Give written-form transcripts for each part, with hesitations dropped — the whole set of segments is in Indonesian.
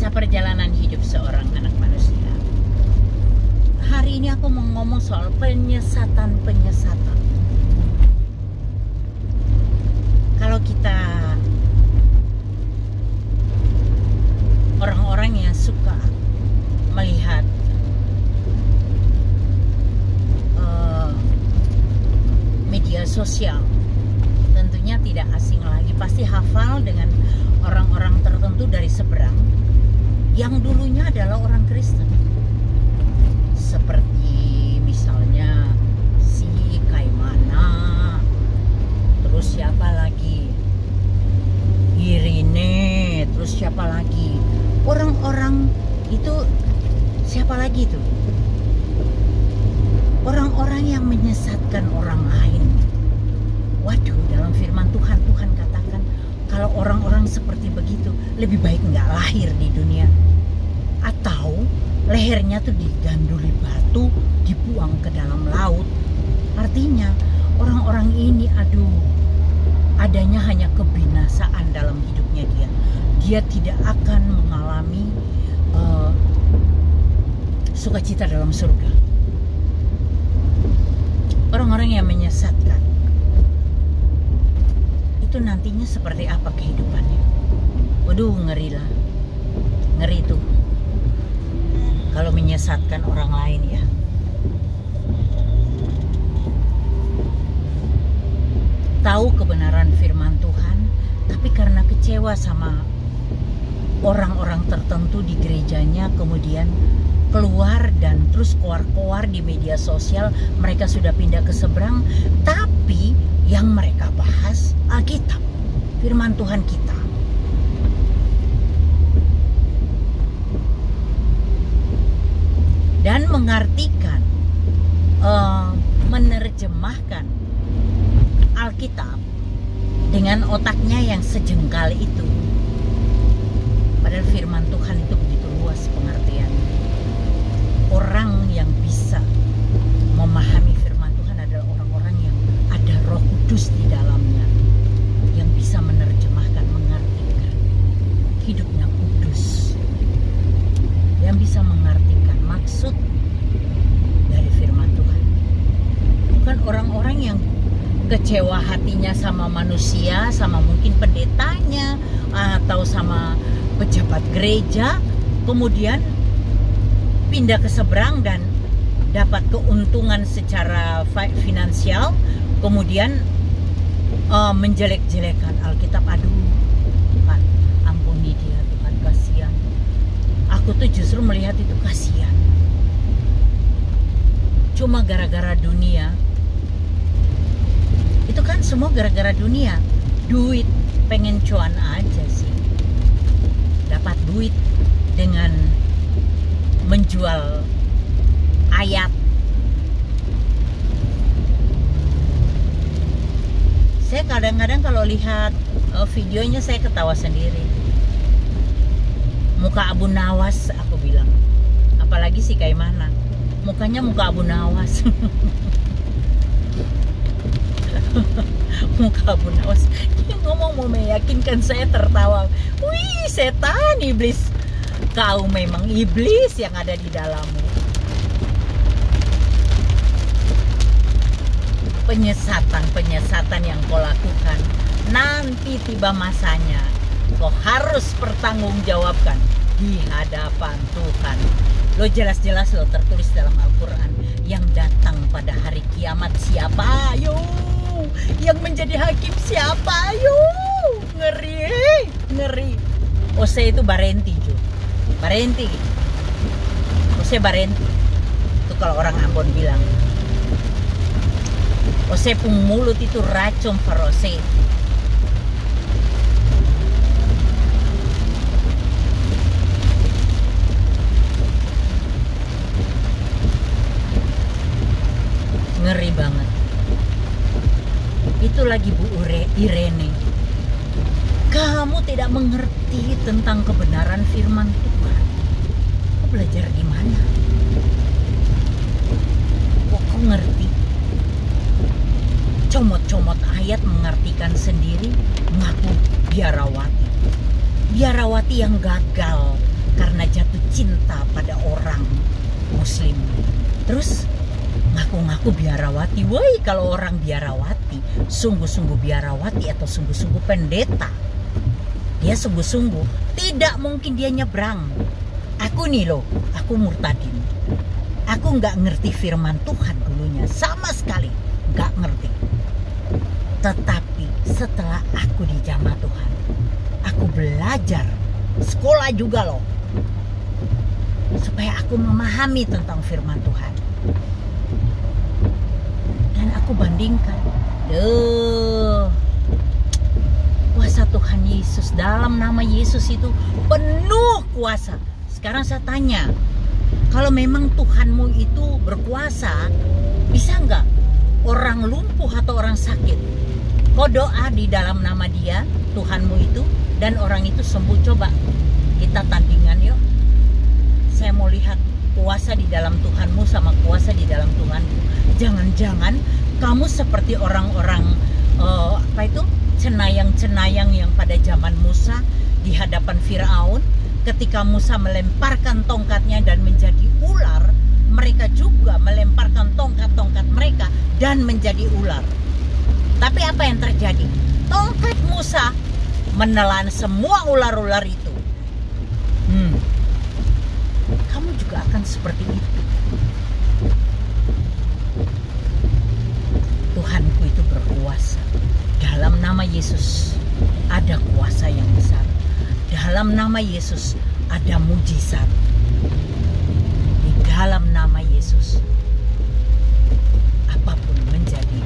Kisah perjalanan hidup seorang anak manusia. Hari ini aku mau ngomong soal penyesatan. Kalau kita orang-orang yang suka melihat media sosial, tentunya tidak asing lagi, pasti hafal dengan orang-orang tertentu dari seberang yang dulunya adalah orang Kristen, seperti misalnya si Kaimana, terus siapa lagi, Irene, terus siapa lagi, orang-orang itu siapa lagi tuh, orang-orang yang menyesatkan orang lain. Waduh, dalam firman Tuhan, Tuhan katakan kalau orang-orang seperti begitu lebih baik nggak lahir di dunia, atau lehernya tuh diganduli batu, dibuang ke dalam laut. Artinya orang-orang ini adanya hanya kebinasaan dalam hidupnya dia. Dia tidak akan mengalami sukacita dalam surga. Orang-orang yang menyesatkan itu nantinya seperti apa kehidupannya? Waduh, ngeri lah. Ngeri tuh kalau menyesatkan orang lain ya. Tahu kebenaran firman Tuhan, tapi karena kecewa sama orang-orang tertentu di gerejanya, kemudian keluar dan terus koar-koar di media sosial, mereka sudah pindah ke seberang, tapi yang mereka bahas Alkitab, firman Tuhan kita. Dan mengartikan, menerjemahkan Alkitab dengan otaknya yang sejengkal itu. Padahal firman Tuhan itu begitu luas pengertiannya. Orang yang bisa memahami firman Tuhan adalah orang-orang yang ada Roh Kudus di dalamnya, yang bisa menerjemahkan, mengartikan hidupnya kudus, yang bisa mengartikan maksud dari firman Tuhan. Bukan orang-orang yang kecewa hatinya sama manusia, sama mungkin pendetanya atau sama pejabat gereja, kemudian pindah ke seberang dan dapat keuntungan secara finansial, kemudian menjelek-jelekan Alkitab. Aduh, Tuhan ampuni dia, Tuhan kasihan. Aku tuh justru melihat itu kasihan. Cuma gara-gara dunia. Itu kan semua gara-gara dunia. Duit, pengen cuan aja sih. Dapat duit dengan menjual ayat. Saya kadang-kadang kalau lihat videonya saya ketawa sendiri. Muka Abu Nawas aku bilang. Apalagi si Kaimana. Mukanya muka Abu Nawas. Muka Abu Nawas. Dia ngomong mau meyakinkan saya, tertawa. Wih, setan, iblis. Kau memang iblis yang ada di dalammu. Penyesatan yang kau lakukan, nanti tiba masanya kau harus pertanggungjawabkan di hadapan Tuhan. Lo jelas-jelas lo tertulis dalam Al-Quran, yang datang pada hari kiamat siapa? Ayo, yang menjadi hakim siapa? Ayo, ngeri. Ose itu Barenti, Jo. Barenti, Ose Barenti. Itu kalau orang Ambon bilang. Ose pung mulut itu racun ferose. Ngeri banget. Itu lagi Bu Irene. Kamu tidak mengerti tentang kebenaran firman Tuhan. Kau belajar di mana? Kok kau ngerti? Comot-comot ayat mengartikan sendiri, mengaku biarawati. Biarawati yang gagal karena jatuh cinta pada orang Muslim. Terus ngaku-ngaku biarawati. Woi, kalau orang biarawati, sungguh-sungguh biarawati atau sungguh-sungguh pendeta. Dia sungguh-sungguh, tidak mungkin dia nyebrang. Aku nih loh, aku murtadin. Aku nggak ngerti firman Tuhan dulunya, sama sekali nggak ngerti. Tetapi setelah aku dijamah Tuhan, aku belajar, sekolah juga loh, supaya aku memahami tentang firman Tuhan. Dan aku bandingkan, kuasa Tuhan Yesus, dalam nama Yesus itu penuh kuasa. Sekarang saya tanya, kalau memang Tuhanmu itu berkuasa, bisa nggak orang lumpuh atau orang sakit, kau doa di dalam nama Dia, Tuhanmu itu, dan orang itu sembuh? Coba kita tandingan yuk. Saya mau lihat kuasa di dalam Tuhanmu sama kuasa di dalam Tuhanku. Jangan-jangan kamu seperti orang-orang cenayang-cenayang yang pada zaman Musa di hadapan Firaun. Ketika Musa melemparkan tongkatnya dan menjadi ular, mereka juga melemparkan tongkat-tongkat mereka dan menjadi ular. Tapi apa yang terjadi? Tongkat Musa menelan semua ular-ular itu. Kamu juga akan seperti itu. Tuhanku itu berkuasa. Dalam nama Yesus ada kuasa yang besar. Dalam nama Yesus ada mujizat. Di dalam nama Yesus apapun menjadi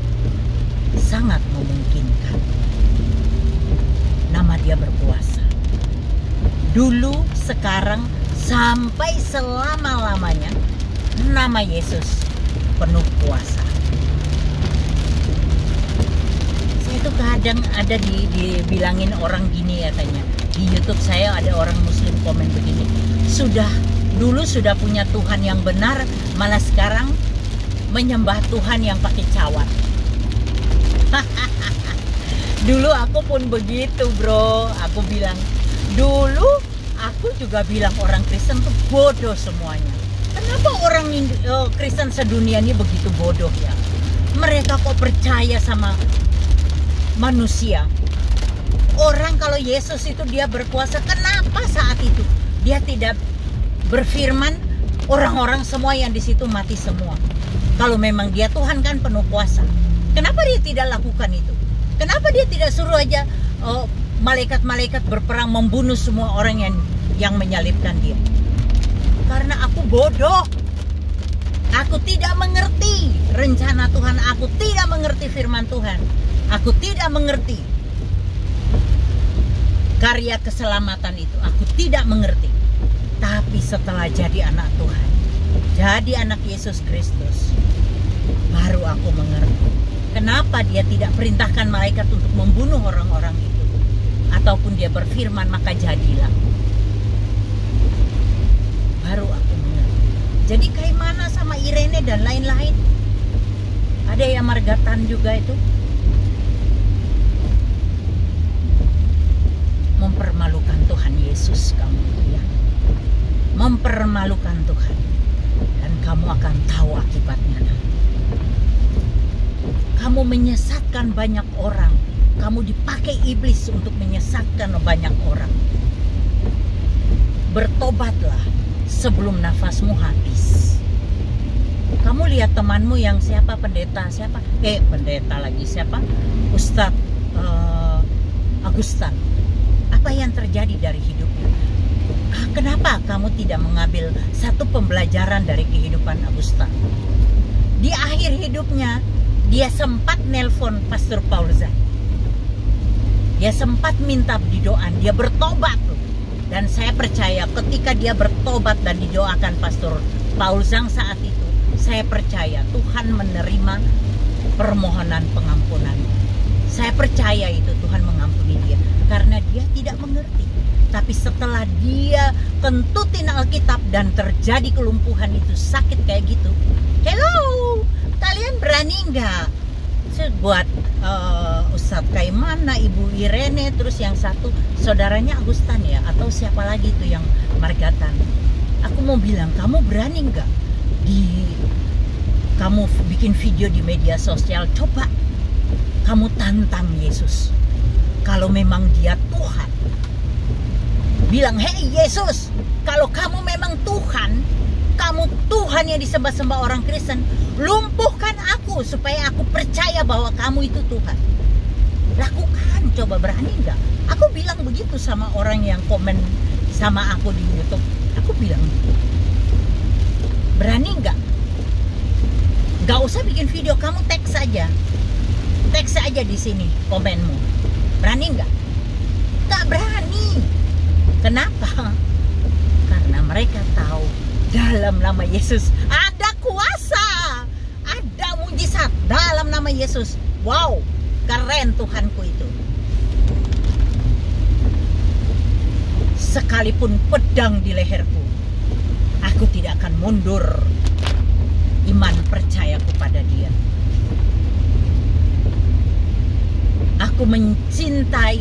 sangat memungkinkan. Nama Dia berkuasa. Dulu, sekarang, sampai selama-lamanya, nama Yesus penuh kuasa. Saya itu kadang ada dibilangin orang gini katanya. Di YouTube saya ada orang Muslim komen begini. Dulu sudah punya Tuhan yang benar, malah sekarang menyembah Tuhan yang pakai cawat. Dulu aku pun begitu, bro. Aku bilang, dulu aku juga bilang orang Kristen tuh bodoh semuanya. Kenapa orang Kristen sedunia ini begitu bodoh ya? Mereka kok percaya sama manusia? Orang kalau Yesus itu Dia berkuasa, kenapa saat itu Dia tidak berfirman, orang-orang semua yang di situ mati semua? Kalau memang Dia Tuhan kan penuh kuasa, kenapa Dia tidak lakukan itu? Kenapa Dia tidak suruh aja malaikat-malaikat berperang membunuh semua orang yang menyalibkan Dia? Karena aku bodoh. Aku tidak mengerti rencana Tuhan. Aku tidak mengerti firman Tuhan. Aku tidak mengerti karya keselamatan itu. Aku tidak mengerti. Tapi setelah jadi anak Tuhan, jadi anak Yesus Kristus, baru aku mengerti kenapa Dia tidak perintahkan malaikat untuk membunuh orang-orang itu, ataupun Dia berfirman maka jadilah. Baru aku mengerti. Jadi kayak mana sama Irene dan lain-lain? Ada yang Margatan juga itu mempermalukan Tuhan Yesus kamu ya. Mempermalukan Tuhan. Dan kamu akan tahu akibatnya. Kamu menyesatkan banyak orang. Kamu dipakai iblis untuk menyesatkan banyak orang. Bertobatlah sebelum nafasmu habis. Kamu lihat temanmu yang siapa, pendeta siapa? Pendeta lagi siapa? Ustadz Agustan. Apa yang terjadi dari hidupnya? Kenapa kamu tidak mengambil satu pembelajaran dari kehidupan Agustan? Di akhir hidupnya, dia sempat nelpon Pastor Paulzan. Dia sempat minta didoakan, dia bertobat. Dan saya percaya ketika dia bertobat dan didoakan Pastor Paulzan saat itu, saya percaya Tuhan menerima permohonan pengampunan. Saya percaya itu Tuhan mengampuni dia karena dia tidak mengerti. Tapi setelah dia kentutin Alkitab dan terjadi kelumpuhan itu, sakit kayak gitu. Hello, kalian berani nggak buat Ustadz Kaimana, Ibu Irene, terus yang satu saudaranya Agustan ya, atau siapa lagi itu yang Margatan. Aku mau bilang, kamu berani nggak kamu bikin video di media sosial, coba kamu tantang Yesus. Kalau memang dia Tuhan, bilang, hei Yesus, kalau kamu memang Tuhan, kamu Tuhan yang disembah-sembah orang Kristen, lumpuhkan aku supaya aku percaya bahwa kamu itu Tuhan. Lakukan, coba, berani nggak? Aku bilang begitu sama orang yang komen sama aku di YouTube. Aku bilang, berani nggak? Nggak usah bikin video, kamu teks aja di sini komenmu. Berani nggak? Nggak berani. Kenapa? Karena mereka tahu dalam nama Yesus ada kuasa, ada mujizat dalam nama Yesus. Wow, keren Tuhanku itu. Sekalipun pedang di leherku, aku tidak akan mundur. Iman percayaku pada dia. Aku mencintai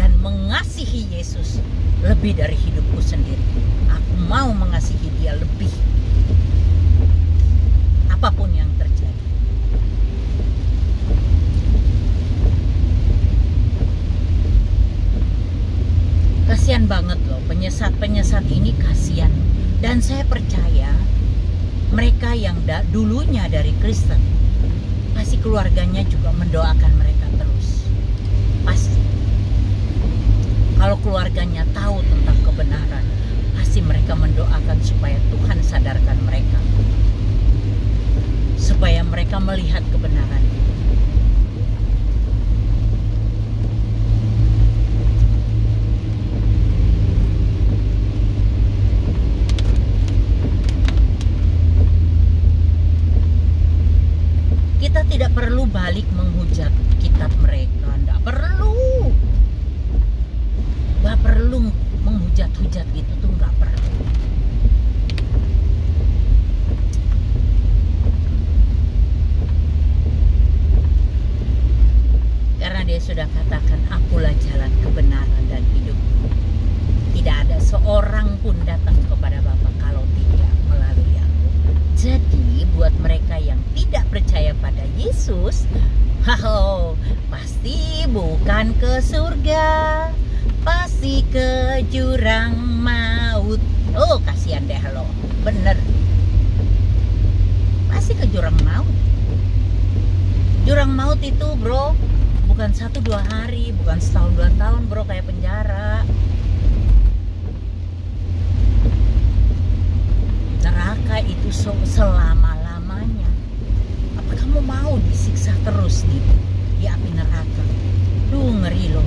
dan mengasihi Yesus lebih dari hidupku sendiri. Aku mau mengasihi dia lebih, apapun yang terjadi. Kasian banget loh, penyesat-penyesat ini kasian. Dan saya percaya mereka yang dulunya dari Kristen, pasti keluarganya juga mendoakan mereka terus. Pasti. Kalau keluarganya tahu tentang kebenaran, pasti mereka mendoakan supaya Tuhan sadarkan mereka, supaya mereka melihat kebenaran. Kita tidak perlu balik menghujat kitab mereka, nggak perlu. Nggak perlu menghujat-hujat gitu tuh, nggak perlu. Karena dia sudah katakan, akulah jalan kebenaran dan hidup. Tidak ada seorang pun datang kepada Bapa kalau tidak melalui aku. Jadi buat mereka yang tidak percaya pada Yesus, pasti bukan ke surga, pasti ke jurang maut. Oh, kasihan deh lo, bener. Pasti ke jurang maut. Jurang maut itu bro, bukan 1-2 hari, bukan setahun 2 tahun bro, kayak penjara. Neraka itu selama-lamanya. Apa kamu mau disiksa terus di api neraka? Duh, ngeri loh.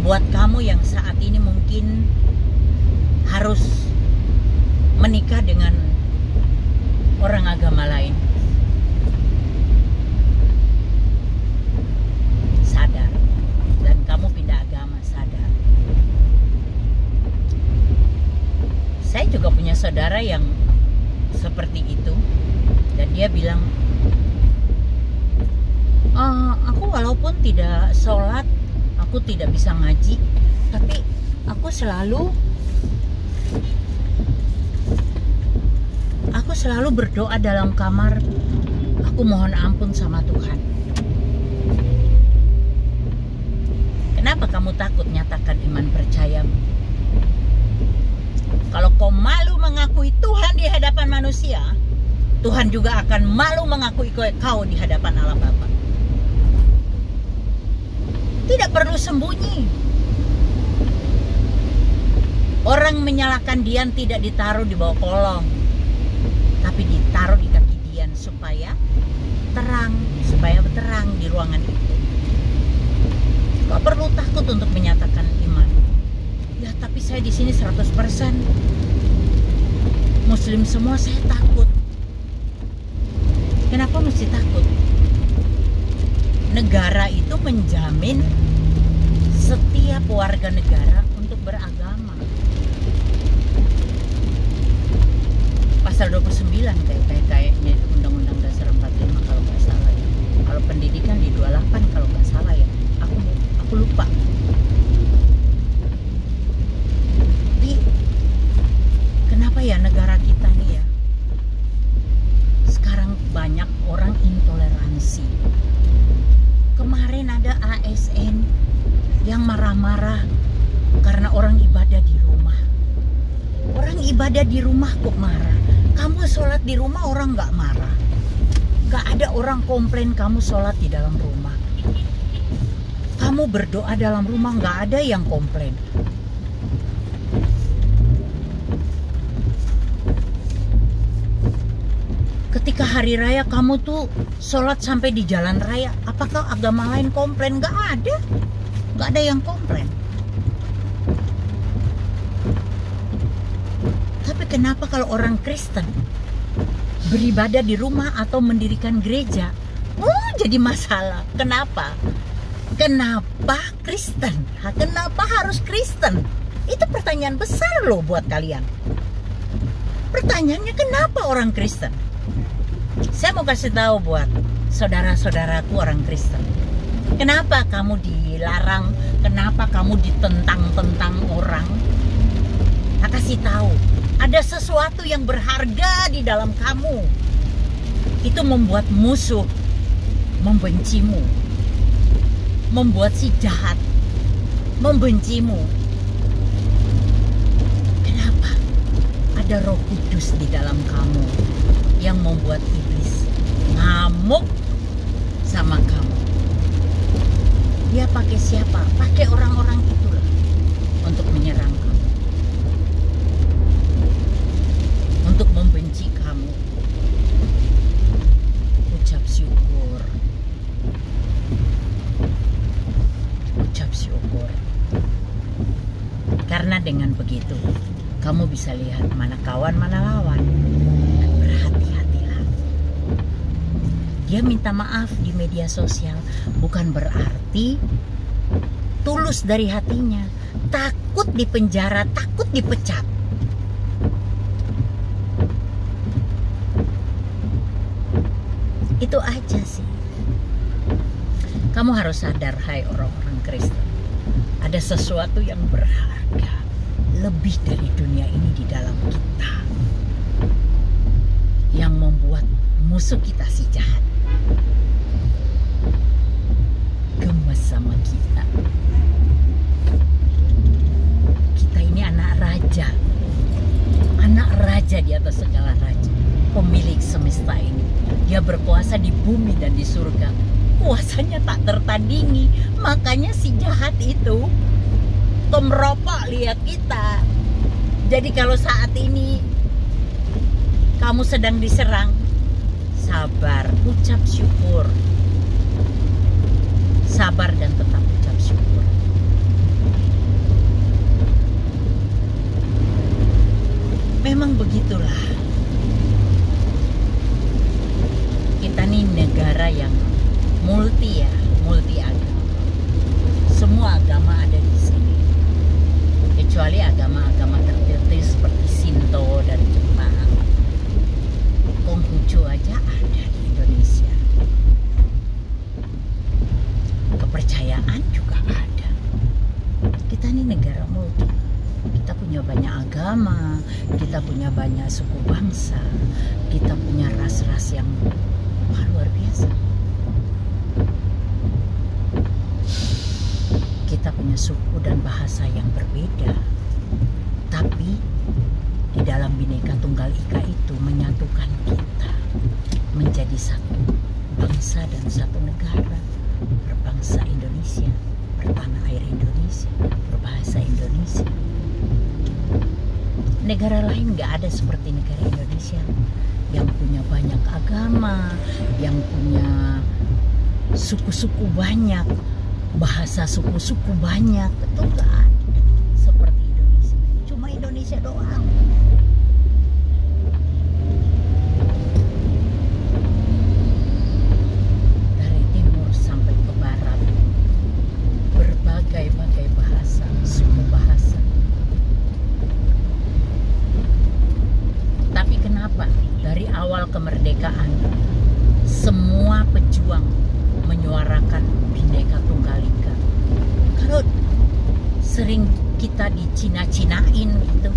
Buat kamu yang saat ini mungkin harus menikah dengan orang agama lain, sadar. Dan kamu pindah agama, sadar. Saya juga punya saudara yang seperti itu, dan dia bilang, aku walaupun tidak sholat, aku tidak bisa ngaji, tapi aku selalu berdoa dalam kamar. Aku mohon ampun sama Tuhan. Kenapa kamu takut nyatakan iman percayamu? Kalau kau malu mengakui Tuhan di hadapan manusia, Tuhan juga akan malu mengakui kau di hadapan Allah Bapa. Tidak perlu sembunyi. Orang menyalakan Dian tidak ditaruh di bawah kolong, tapi ditaruh di kaki Dian supaya terang di ruangan itu. Gak perlu takut untuk menyatakan iman. Ya, tapi saya di sini 100% Muslim semua, saya takut. Kenapa mesti takut? Negara itu menjamin setiap warga negara untuk beragama. pasal 29 kayaknya itu Undang-Undang Dasar 45 kalau nggak salah ya. Kalau pendidikan di 28 kalau nggak salah ya. Aku lupa. Tapi kenapa ya negara kita nih ya sekarang banyak orang intoleransi. Kemarin ada ASN yang marah-marah karena orang ibadah di rumah. Orang ibadah di rumah kok marah? Kamu sholat di rumah orang nggak marah. Nggak ada orang komplain kamu sholat di dalam rumah. Kamu berdoa dalam rumah nggak ada yang komplain. Ketika hari raya kamu tuh sholat sampai di jalan raya, apakah agama lain komplain? Nggak ada. Nggak ada yang komplain. Tapi kenapa kalau orang Kristen beribadah di rumah atau mendirikan gereja, jadi masalah? Kenapa? Kenapa Kristen? Kenapa harus Kristen? Itu pertanyaan besar loh buat kalian. Pertanyaannya kenapa orang Kristen? Saya mau kasih tahu buat saudara-saudaraku orang Kristen. Kenapa kamu dilarang? Kenapa kamu ditentang-tentang orang? Saya kasih tahu. Ada sesuatu yang berharga di dalam kamu. Itu membuat musuh membencimu. Membuat si jahat membencimu. Kenapa? Ada Roh Kudus di dalam kamu yang membuat iblis ngamuk sama kamu. Dia pakai siapa? Pakai orang-orang itulah untuk menyerang kamu. Untuk membenci kamu. Ucap syukur. Ucap syukur. Karena dengan begitu kamu bisa lihat mana kawan mana lawan. Berhati-hatilah. Dia minta maaf di media sosial bukan berarti tulus dari hatinya. Takut dipenjara, takut dipecat. Itu aja sih. Kamu harus sadar, hai orang-orang Kristen, ada sesuatu yang berharga lebih dari dunia ini di dalam kita, yang membuat musuh kita si jahat gemes sama kita. Kita ini anak raja di atas segala raja, pemilik semesta ini. Dia berkuasa di bumi dan di surga. Kuasanya tak tertandingi. Makanya si jahat itu kemeropok lihat kita. Jadi kalau saat ini kamu sedang diserang, sabar, ucap syukur. Sabar dan tetap ucap syukur. Memang begitulah. Kita nih negara yang multi agama. Semua agama ada di sini. Kecuali agama-agama tertentu seperti Sinto dan Jepang. Konghucu aja ada di Indonesia. Kepercayaan juga ada. Kita nih negara multi. Kita punya banyak agama, kita punya banyak suku bangsa, kita punya ras-ras yang luar biasa. Kita punya suku dan bahasa yang berbeda. Tapi di dalam Bhinneka Tunggal Ika itu menyatukan kita menjadi satu bangsa dan satu negara. Berbangsa Indonesia, bertanah air Indonesia, berbahasa Indonesia. Negara lain nggak ada seperti negara Indonesia yang punya banyak agama, yang punya suku-suku banyak, bahasa suku-suku banyak. Itu nggak ada seperti Indonesia. Cuma Indonesia doang. Dari timur sampai ke barat, berbagai-bagai bahasa, suku bahasa. Tapi kenapa kemerdekaan, semua pejuang menyuarakan Bhinneka Tunggal Ika. Kalau sering kita dicina-cinain gitu,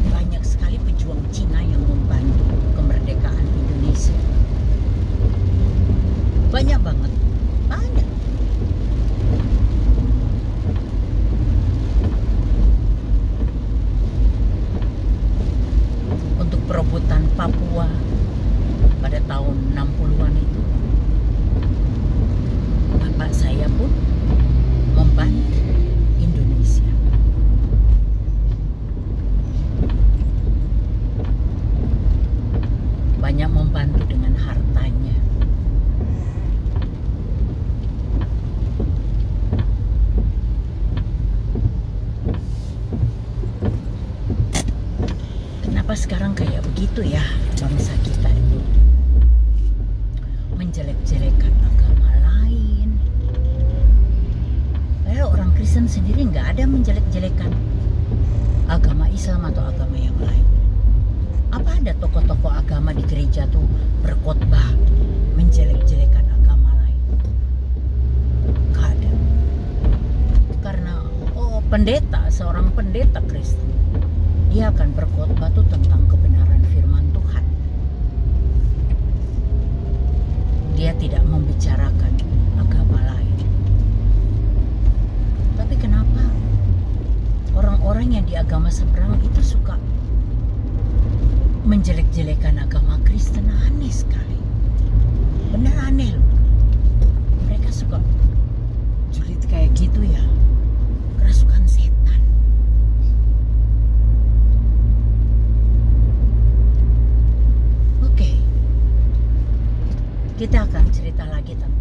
banyak sekali pejuang Cina yang membantu kemerdekaan Indonesia. Banyak banget, banyak. Untuk perebutan Papua pada tahun 60-an itu, bapak saya pun membantu Indonesia. Banyak membantu dengan hartanya. Kenapa sekarang kayak begitu ya bangsa kita itu? Menjelek-jelekan agama lain. Padahal orang Kristen sendiri nggak ada menjelek-jelekan agama Islam atau agama yang lain. Apa ada tokoh-tokoh agama di gereja tuh berkhotbah menjelek-jelekan agama lain? Nggak ada. Karena seorang pendeta Kristen, dia akan berkhotbah tuh tentang kebenaran firman Tuhan. Dia tidak membicarakan agama lain. Tapi kenapa orang-orang yang di agama seberang itu suka menjelek-jelekan agama Kristen? Aneh sekali. Benar aneh loh. Mereka suka julid kayak gitu ya. Kerasukan setan. Oke. Kita akan cerita lagi tentang